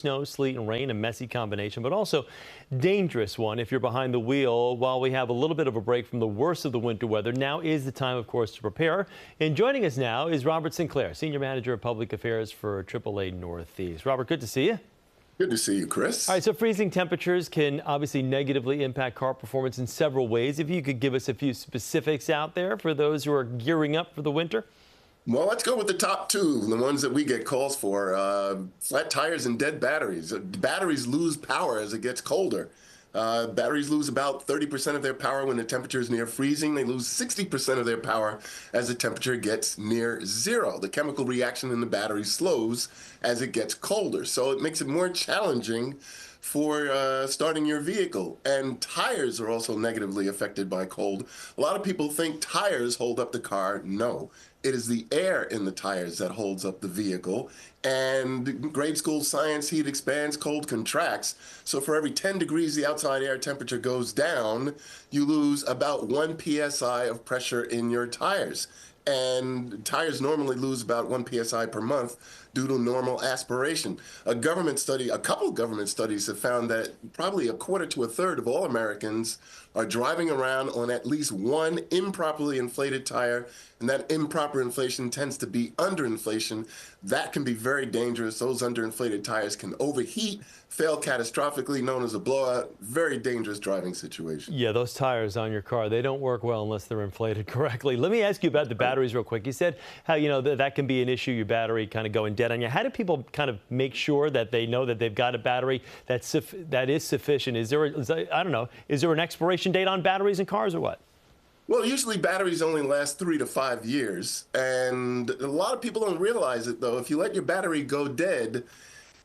Snow, sleet, and rain, a messy combination, but also dangerous one if you're behind the wheel. While we have a little bit of a break from the worst of the winter weather, now is the time, of course, to prepare. And joining us now is Robert Sinclair, Senior Manager of Public Affairs for AAA Northeast. Robert, good to see you. Good to see you, Chris. All right, so freezing temperatures can obviously negatively impact car performance in several ways. If you could give us a few specifics out there for those who are gearing up for the winter. Well, let's go with the top two, the ones that we get calls for. Flat tires and dead batteries. Batteries lose power as it gets colder. Batteries lose about 30% of their power when the temperature is near freezing. They lose 60% of their power as the temperature gets near zero. The chemical reaction in the battery slows as it gets colder, so it makes it more challenging for starting your vehicle. And tires are also negatively affected by cold. A lot of people think tires hold up the car. No, it is the air in the tires that holds up the vehicle. And grade school science, heat expands, cold contracts. So for every 10 degrees the outside air temperature goes down, you lose about 1 psi of pressure in your tires. And tires normally lose about 1 psi per month due to normal aspiration. A couple of government studies have found that probably a quarter to a third of all Americans are driving around on at least one improperly inflated tire, and that improper inflation tends to be underinflation. That can be very dangerous. Those underinflated tires can overheat, fail catastrophically, known as a blowout. Very dangerous driving situation. Yeah, those tires on your car, they don't work well unless they're inflated correctly. Let me ask you about the batteries real quick. You said how, that can be an issue, your battery kind of going dead on you. How do people kind of make sure that they know that they've got a battery that is sufficient? Is there an expiration date on batteries in cars or what? Well, usually batteries only last 3 to 5 years, and a lot of people don't realize it, though. If you let your battery go dead,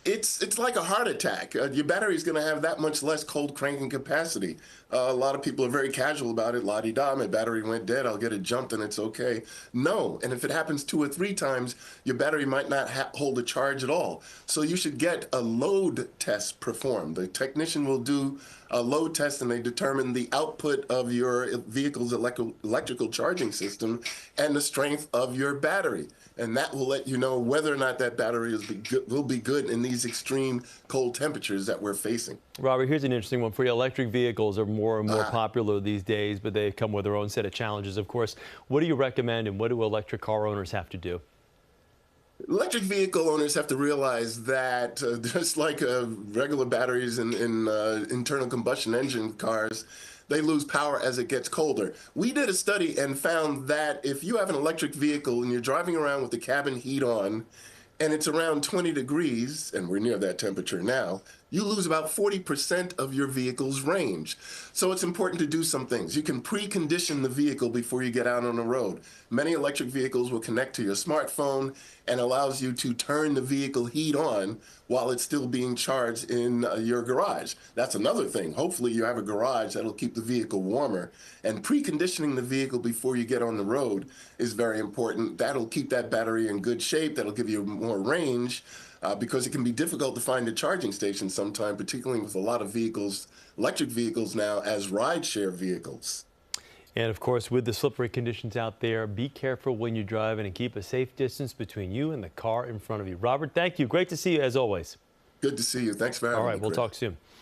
it's like a heart attack. Your battery is going to have that much less cold cranking capacity. A lot of people are very casual about it. La-di-da, my battery went dead. I'll get it jumped and it's okay. No, and if it happens 2 or 3 times, your battery might not hold a charge at all. So you should get a load test performed. The technician will do a load test and they determine the output of your vehicle's electrical charging system and the strength of your battery. And that will let you know whether or not that battery will be good in these extreme cold temperatures that we're facing. Robert, here's an interesting one for you. Electric vehicles are more and more popular these days, but they come with their own set of challenges, of course. What do you recommend, and what do electric car owners have to do? Electric vehicle owners have to realize that just like regular batteries in internal combustion engine cars, they lose power as it gets colder. We did a study and found that if you have an electric vehicle and you're driving around with the cabin heat on, and it's around 20 degrees, and we're near that temperature now, you lose about 40% of your vehicle's range. So it's important to do some things. You can precondition the vehicle before you get out on the road. Many electric vehicles will connect to your smartphone and allows you to turn the vehicle heat on while it's still being charged in your garage. That's another thing. Hopefully you have a garage that'll keep the vehicle warmer. And preconditioning the vehicle before you get on the road is very important. That'll keep that battery in good shape. That'll give you more range. Because it can be difficult to find a charging station sometime, particularly with a lot of vehicles, electric vehicles now, as rideshare vehicles. And of course, with the slippery conditions out there, be careful when you're driving and keep a safe distance between you and the car in front of you. Robert, thank you. Great to see you as always. Good to see you. Thanks for having me. All right, we'll talk soon.